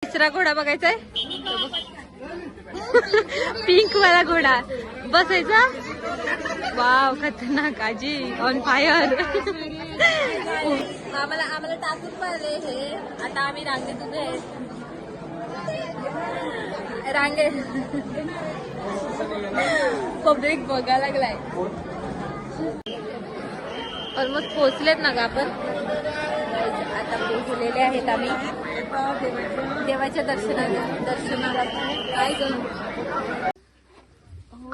तिसरा घोडा बघायचाय. पिंक वाला घोडा बसायचा. वाव खतरनाक. आजी ऑन फायर. आम्हाला टाकून पाहिले हे. आता आम्ही रांगेत उभे आहेत. रांगे पब्लिक बघायला लागलाय. ऑलमोस्ट पोहोचलेत ना ग आपण. आता पोहोचलेले आहेत आम्ही देवाच्या दर्शनाला. काय करू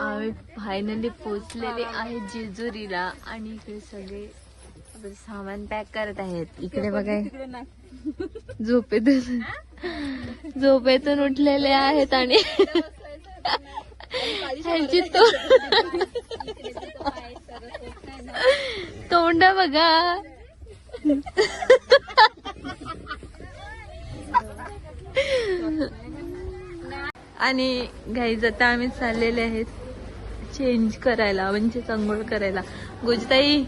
आम्ही फायनली पोहोचलेले आहे जेजुरीला. आणि इकडे सगळे सामान पॅक करत आहेत. इकडे बघाय झोपेतून उठलेले आहेत आणि ह्यांची तोंड बघा. आणि गाईज आता आम्ही चाललेले आहेत चेंज करायला, म्हणजे अंघोळ करायला. गोजताई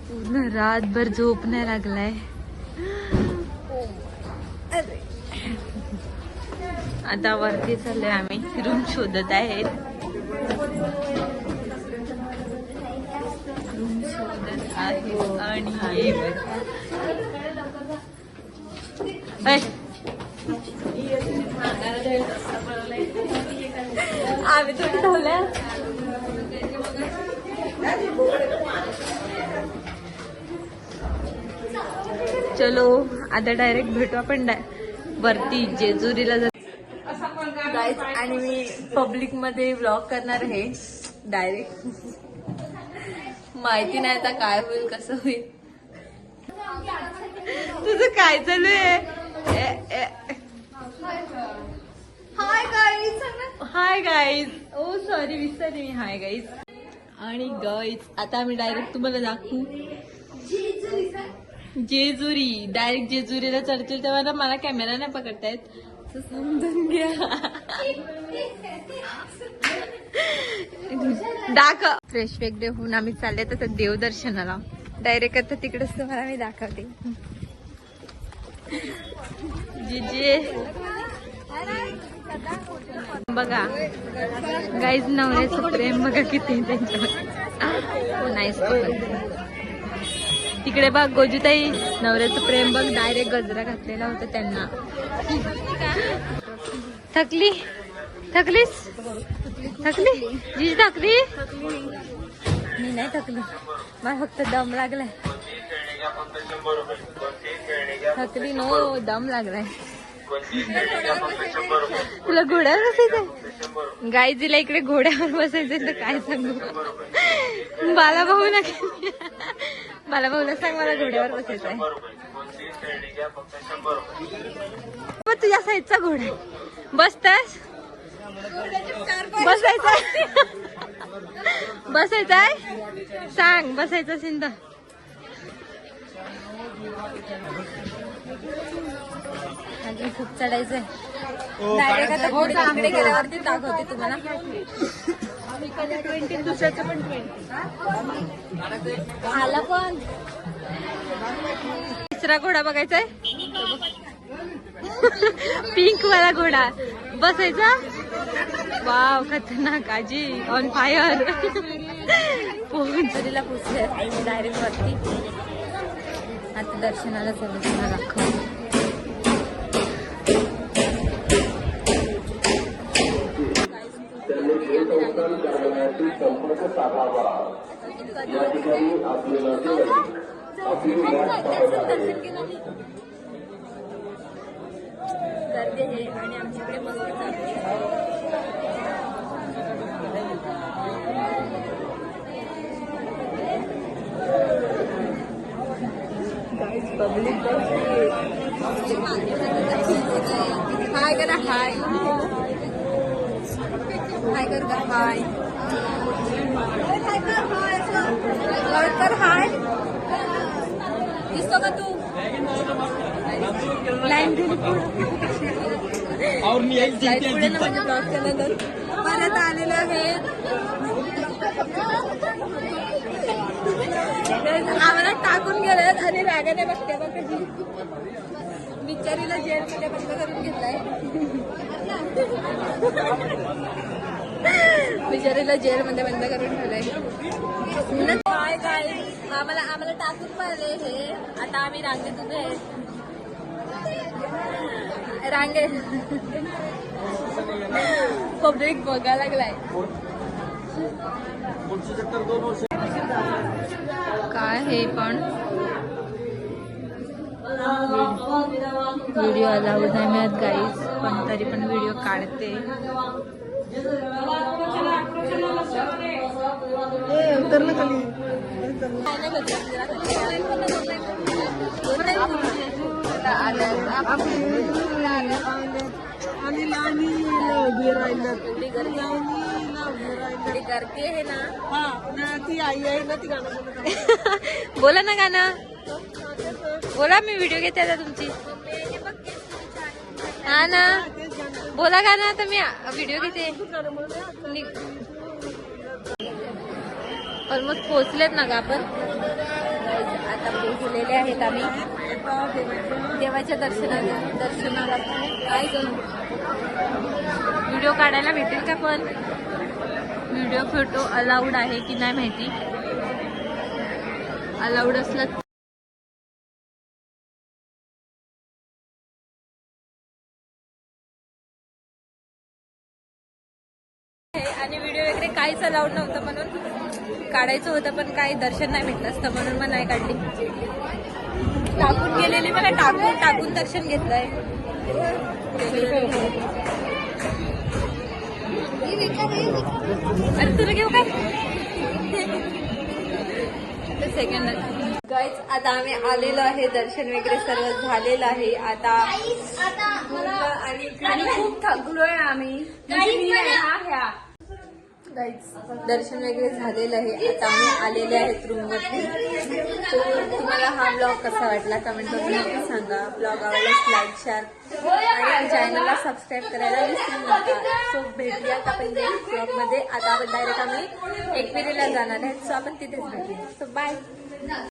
पूर्ण रातभर झोप नाही लागलाय. आता वरती चाललोय आम्ही. रूम शोधत आहेत. आणि आम्ही थोडी ठेवल्या. चलो आता डायरेक्ट भेटू आपण वरती जेजुरीला. गाईज आणि मी पब्लिक मध्ये व्लॉग करणार आहे डायरेक्ट. माहिती नाही आता काय होईल कसं होईल. तुझं काय चालू आहे. Hi guys. ओ सॉरी विसरली मी. Hi guys. आणि गाईज आता आम्ही डायरेक्ट तुम्हाला दाखवू जेजुरी. डायरेक्ट जेजुरीला चढतील तेव्हा ना मला कॅमेरा नाही पकडतायत, समजून घ्या. दाखव. फ्रेश वगैरे होऊन आम्ही चालले तर देवदर्शनाला. डायरेक्ट आता तिकडेच तुम्हाला मी दाखवते. बघा गाईज नवऱ्याचं प्रेम बघा किती त्यांच्यावर. नाईस. तिकडे बघ गोजूताई नवऱ्याचं प्रेम बघ. डायरेक्ट गजरा घातलेला होता त्यांना. थकलीस जी थकली. मी नाही थकली, मला फक्त दम लागलाय. थकली नो, दम लागलाय. तुला घोड्यावर बसायचंय. गाईजीला इकडे घोड्यावर बसायचंय तर काय सांगू. बाला भाऊला सांग मला घोड्यावर बसायचंय. तुझ्या साईडचा घोडा बसतास. बसायचंय सांग. बसायचं सिंध. अजून खूप चढायचंय. डायरेक्ट आता घोडे तिकडे गेल्यावरती दाखवते तुम्हाला. दुसऱ्याचं पण 20 आला. पण तिसरा घोडा बघायचाय. पिंक वाला घोडा बसायचा. वाव खतरनाक. आजी ऑन फायर. पोहोचलेला पोचले डायरेक्ट वरती. आता दर्शनाला चालू तुम्हाला दाखव. गर्दी आहे आणि आमच्याकडे मस्त पब्लिक. हाय करा. हाय हाय कर. हाय कर. हाय दिसतो का तू. लाईन पुढे ना म्हणजे ब्लॉक केलं. परत आलेलं आहे आम्हाला टाकून गेल्यात आणि रागाने बघते बघ कधी बिचारीला जेलमध्ये बंद करून घेतलाय. बिचारीला जेलमध्ये बंद करून ठेवलंय. काय काय आम्हाला टाकून पाहिले हे. आता आम्ही रांगेत उभे आहे. रांगेत पब्लिक बघायला लागलाय. काय हे पण व्हिडिओ अलाउड नाही मिळत गाईज, पण तरी पण व्हिडिओ काढते. करते है ना ती आई आहे ना ती गाणं बोला ना गाणं बोला. मी व्हिडिओ घेते आता तुमची. हा ना बोला गाणं. आता मी व्हिडिओ घेते. ऑलमोस्ट पोहोचलेत ना ग आपण. आता पोहोचलेले आहेत आम्ही देवाच्या दर्शनाला. काय व्हिडिओ काढायला भेटेल का? पण व्हिडिओ फोटो अलाउड आहे की नाही माहिती. अलाउड असलं आणि व्हिडिओ वगैरे काहीच अलाउड नव्हतं म्हणून काढायचं होतं, पण काही दर्शन नाही भेटलं असतं म्हणून मग नाही काढली. टाकून गेलेली मला टाकून दर्शन घेतलंय. अरे तुला घेऊ काय सेकंड गाईज. आता आम्ही आलेलो आहे. दर्शन वगैरे सर्व झालेलं आहे. आता आणि खूप थकलोय आम्ही. दर्शन वगैरे झालेलं आहे. आता आम्ही आलेले आहेत रूमवरती. तो तुम्हाला हा ब्लॉग कसा वाटला कमेंट करून नक्की सांगा. ब्लॉग आवडल्यास लाईक शेअर आणि चॅनलला सबस्क्राईब करायला विसरू नका. सो भेटूयात आपण नेक्स्ट ब्लॉगमध्ये. आता आपण डायरेक्ट आम्ही एकविरीला जाणार आहेत. सो आपण तिथेच भेटूया. So bye.